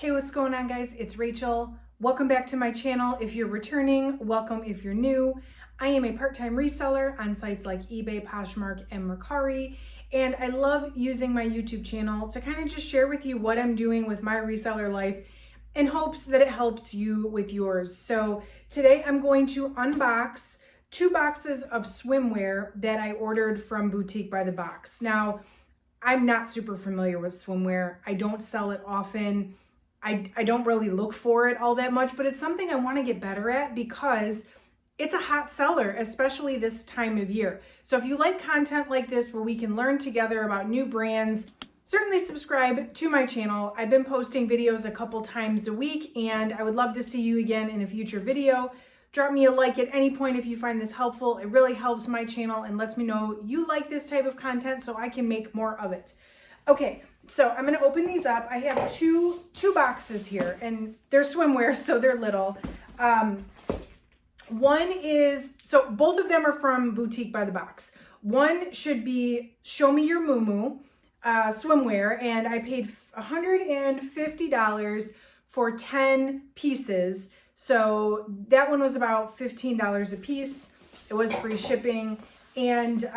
Hey, what's going on, guys? It's Rachel. Welcome back to my channel. If you're returning, welcome if you're new. I am a part-time reseller on sites like eBay, Poshmark, and Mercari, and I love using my YouTube channel to kind of just share with you what I'm doing with my reseller life in hopes that it helps you with yours. So today I'm going to unbox 2 boxes of swimwear that I ordered from Boutique by the Box. Now, I'm not super familiar with swimwear. I don't sell it often. I don't really look for it all that much, but it's something I want to get better at because it's a hot seller, especially this time of year. So if you like content like this where we can learn together about new brands, certainly subscribe to my channel. I've been posting videos a couple times a week, and I would love to see you again in a future video. Drop me a like at any point if you find this helpful. It really helps my channel and lets me know you like this type of content so I can make more of it. Okay, so I'm gonna open these up. I have two boxes here, and they're swimwear, so they're little. One is, so both of them are from Boutique by the Box. One should be Show Me Your Mumu swimwear, and I paid $150 for 10 pieces. So that one was about $15 a piece. It was free shipping. And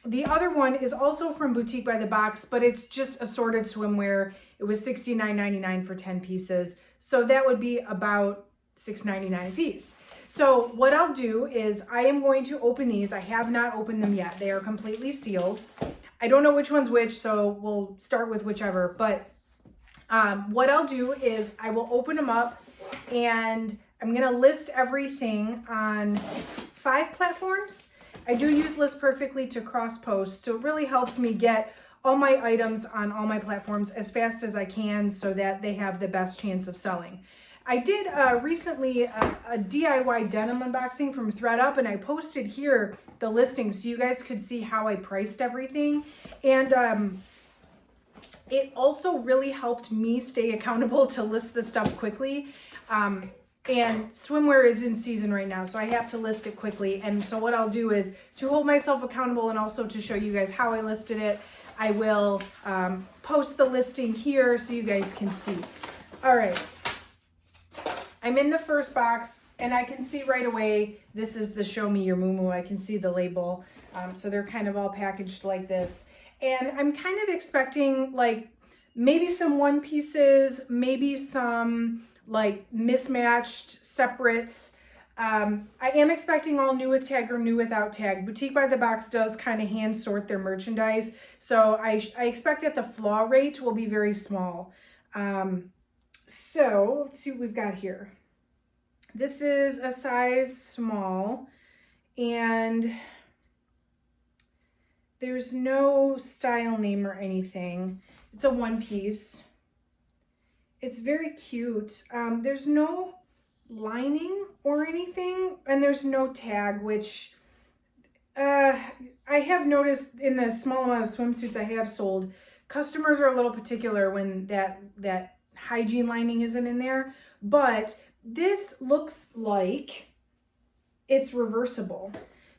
the other one is also from Boutique by the Box, but it's just assorted swimwear. It was $69.99 for 10 pieces. So that would be about $6.99 a piece. So what I'll do is I am going to open these. I have not opened them yet. They are completely sealed. I don't know which one's which, so we'll start with whichever. But what I'll do is I will open them up, and I'm gonna list everything on 5 platforms. I do use List Perfectly to cross post, so it really helps me get all my items on all my platforms as fast as I can so that they have the best chance of selling. I did recently a DIY denim unboxing from ThredUp, and I posted here the listing so you guys could see how I priced everything. And it also really helped me stay accountable to list the stuff quickly. And swimwear is in season right now, so I have to list it quickly. And so what I'll do is, to hold myself accountable and also to show you guys how I listed it, I will post the listing here so you guys can see. All right, I'm in the first box, and I can see right away, this is the Show Me Your Mumu. I can see the label. So they're kind of all packaged like this. And I'm kind of expecting like maybe some one pieces, maybe some like mismatched separates. I am expecting all new with tag or new without tag. Boutique by the Box does kind of hand sort their merchandise. So I expect that the flaw rate will be very small. So let's see what we've got here. This is a size small, and there's no style name or anything. It's a one piece. It's very cute. There's no lining or anything, and there's no tag, which I have noticed in the small amount of swimsuits I have sold, customers are a little particular when that hygiene lining isn't in there. But this looks like it's reversible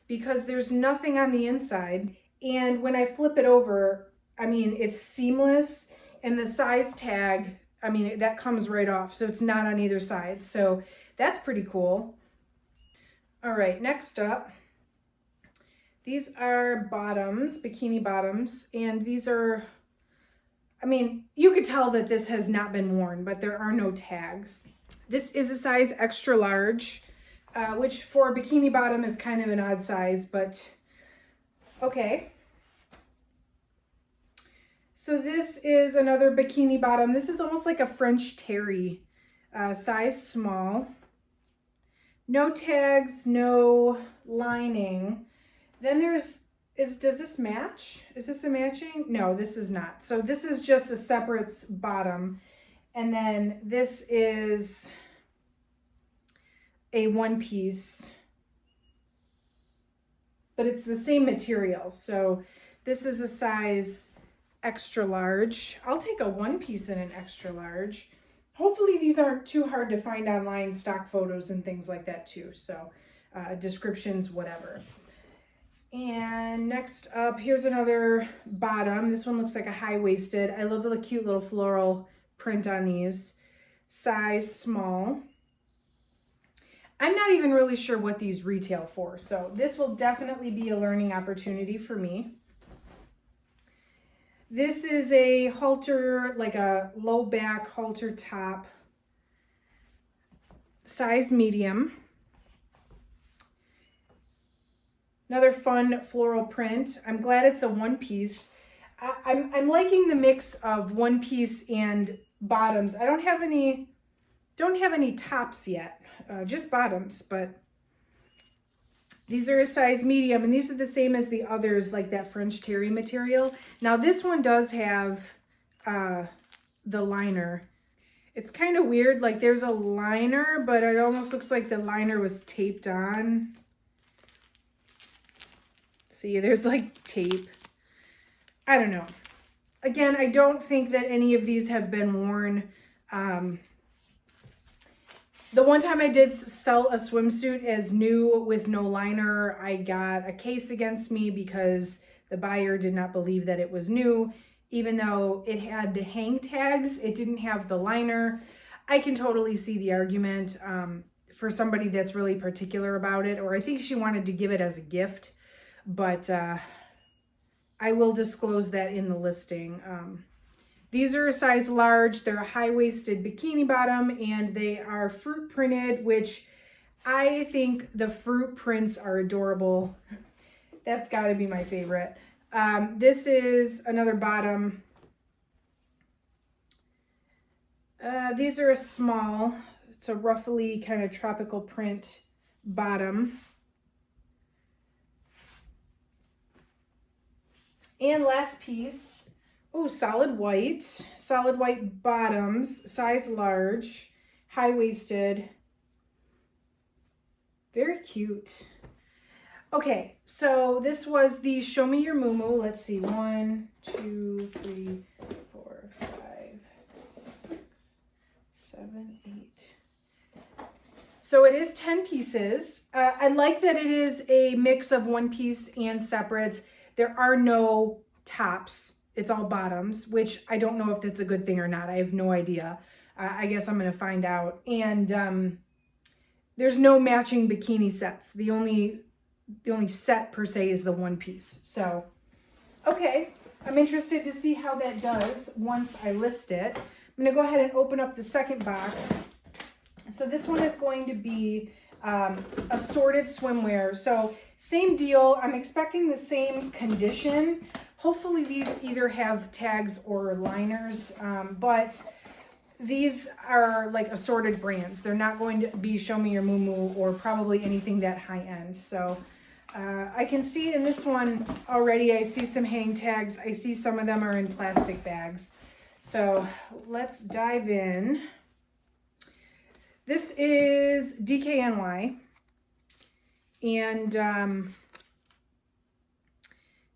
because there's nothing on the inside. And when I flip it over, I mean, it's seamless, and the size tag, I mean, that comes right off, so it's not on either side. So that's pretty cool. All right, next up, these are bottoms, bikini bottoms, and these are, I mean, you could tell that this has not been worn, but there are no tags. This is a size extra large, which for a bikini bottom is kind of an odd size, but okay. So this is another bikini bottom. This is almost like a French terry, size small. No tags, no lining. Then does this match? Is this a matching? No, this is not. So this is just a separate bottom. And then this is a one piece, but it's the same material. So this is a size extra large. I'll take a one piece in an extra large. Hopefully these aren't too hard to find online, stock photos and things like that too. So descriptions, whatever. And next up, here's another bottom. This one looks like a high-waisted. I love the cute little floral print on these. Size small. I'm not even really sure what these retail for, so this will definitely be a learning opportunity for me. This is a halter, like a low back halter top, size medium. Another fun floral print. I'm glad it's a one piece. I'm liking the mix of one piece and bottoms. I don't have any tops yet, just bottoms, but these are a size medium, and these are the same as the others, like that French terry material. Now this one does have the liner. It's kind of weird, like there's a liner, but it almost looks like the liner was taped on. See, there's like tape. I don't know. Again, I don't think that any of these have been worn. The one time I did sell a swimsuit as new with no liner, I got a case against me because the buyer did not believe that it was new. Even though it had the hang tags, it didn't have the liner. I can totally see the argument for somebody that's really particular about it, or I think she wanted to give it as a gift, but I will disclose that in the listing. These are a size large. They're a high-waisted bikini bottom, and they are fruit printed, which I think the fruit prints are adorable. That's got to be my favorite. This is another bottom. These are a small. It's a roughly kind of tropical print bottom. And last piece. Oh, solid white bottoms, size large, high-waisted, very cute. Okay, so this was the Show Me Your Mumu. Let's see, 1, 2, 3, 4, 5, 6, 7, 8. So it is 10 pieces. I like that it is a mix of one piece and separates. There are no tops. It's all bottoms, which I don't know if that's a good thing or not. I have no idea. I guess I'm going to find out. And there's no matching bikini sets. The only set per se is the one piece. So, okay. I'm interested to see how that does once I list it. I'm going to go ahead and open up the second box. So this one is going to be assorted swimwear. So same deal. I'm expecting the same condition. Hopefully these either have tags or liners, but these are like assorted brands. They're not going to be Show Me Your Mumu or probably anything that high end. So I can see in this one already, I see some hang tags. I see some of them are in plastic bags. So let's dive in. This is DKNY, and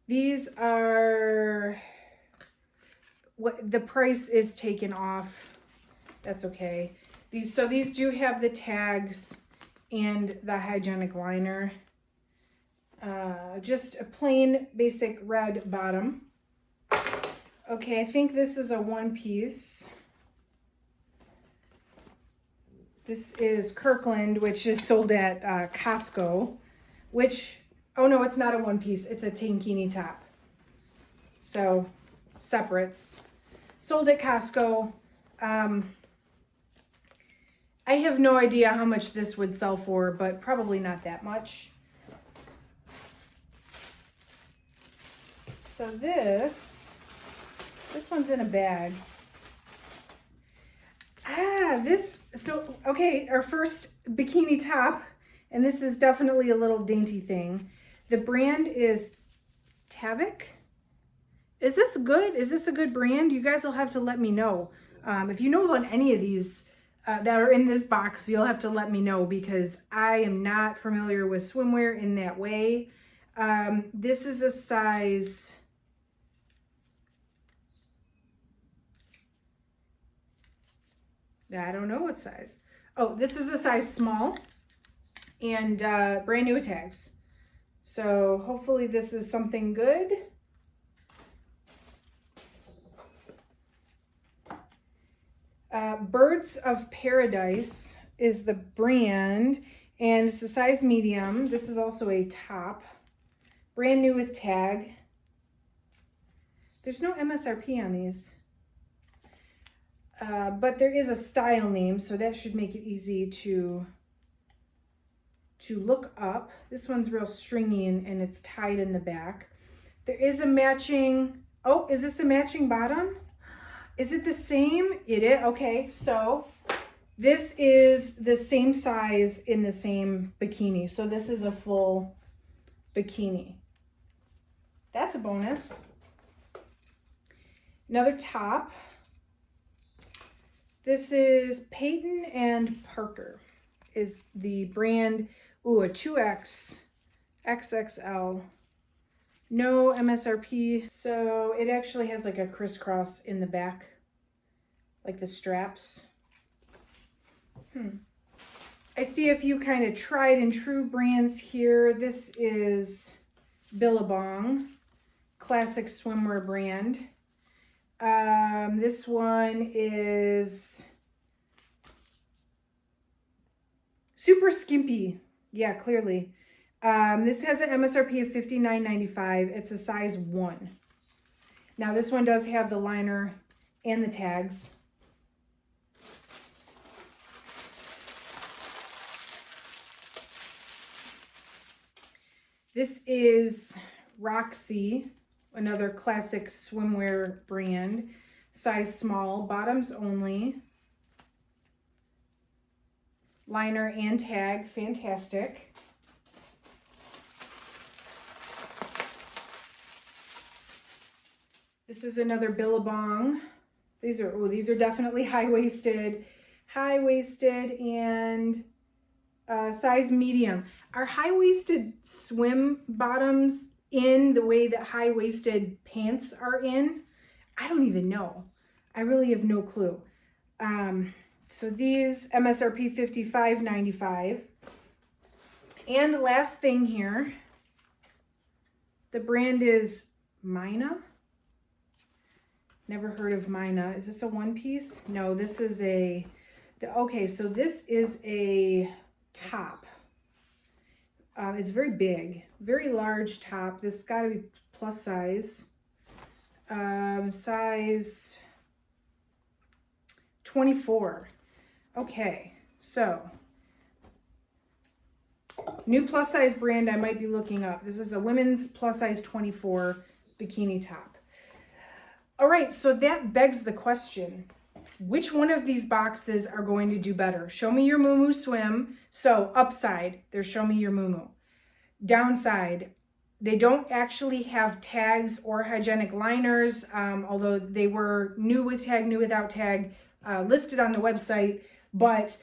these are, what the price is taken off. That's okay. These do have the tags and the hygienic liner. Just a plain basic red bottom. Okay, I think this is a one piece. This is Kirkland, which is sold at Costco, which, oh no, it's not a one piece. It's a tankini top. So, separates. Sold at Costco. I have no idea how much this would sell for, but probably not that much. So this one's in a bag. Okay, our first bikini top, and this is definitely a little dainty thing. The brand is Tavik. Is this good? Is this a good brand? You guys will have to let me know. If you know about any of these that are in this box, you'll have to let me know because I am not familiar with swimwear in that way. This is a size... I don't know what size. Oh, this is a size small and brand new tags. So hopefully this is something good. Birds of Paradise is the brand, and it's a size medium. This is also a top. Brand new with tag. There's no MSRP on these. But there is a style name, so that should make it easy to look up. This one's real stringy and it's tied in the back. There is a matching, oh, is this a matching bottom? Is it the same? It is, okay, so this is the same size in the same bikini. So this is a full bikini. That's a bonus. Another top. This is Peyton and Parker is the brand. Ooh, a 2X, XXL. No MSRP. So it actually has like a crisscross in the back, like the straps. I see a few kind of tried and true brands here. This is Billabong, classic swimwear brand. This one is super skimpy. Yeah, clearly. This has an MSRP of $59.95. It's a size 1. Now this one does have the liner and the tags. This is Roxy, another classic swimwear brand, size small, bottoms only, liner and tag, fantastic. This is another Billabong. These are definitely high-waisted and size medium. Are high-waisted swim bottoms in the way that high-waisted pants are in? I don't even know. I really have no clue. So these MSRP $55.95. And the last thing here, the brand is Mina. Never heard of Mina. Is this a one piece? No, this is okay, so this is a top. It's very big, very large top. This got to be plus size. Size 24. Okay, so new plus size brand I might be looking up. This is a women's plus size 24 bikini top. All right, so that begs the question, which one of these boxes are going to do better? Show me your Mumu swim. So upside, there's show me your Mumu. Downside, they don't actually have tags or hygienic liners, although they were new with tag, new without tag, listed on the website, but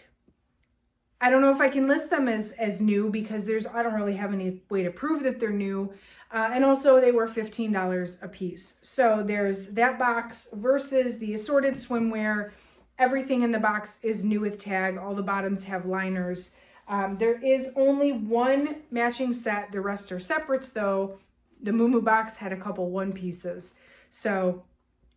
I don't know if I can list them as new because I don't really have any way to prove that they're new. And also they were $15 a piece. So there's that box versus the assorted swimwear. Everything in the box is new with tag. All the bottoms have liners. There is only one matching set. The rest are separates though. The Mumu box had a couple one pieces. So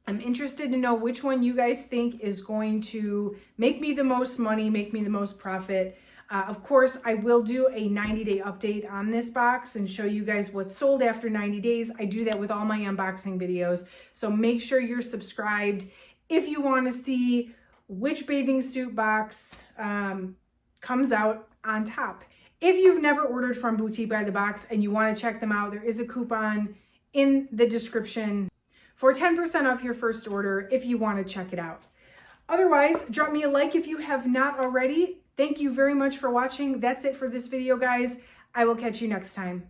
I'm interested to know which one you guys think is going to make me the most money, make me the most profit. Of course, I will do a 90-day update on this box and show you guys what's sold after 90 days. I do that with all my unboxing videos. So make sure you're subscribed if you want to see which bathing suit box comes out on top. If you've never ordered from Boutique by the Box and you want to check them out, there is a coupon in the description for 10% off your first order if you want to check it out. Otherwise, drop me a like if you have not already. Thank you very much for watching. That's it for this video, guys. I will catch you next time.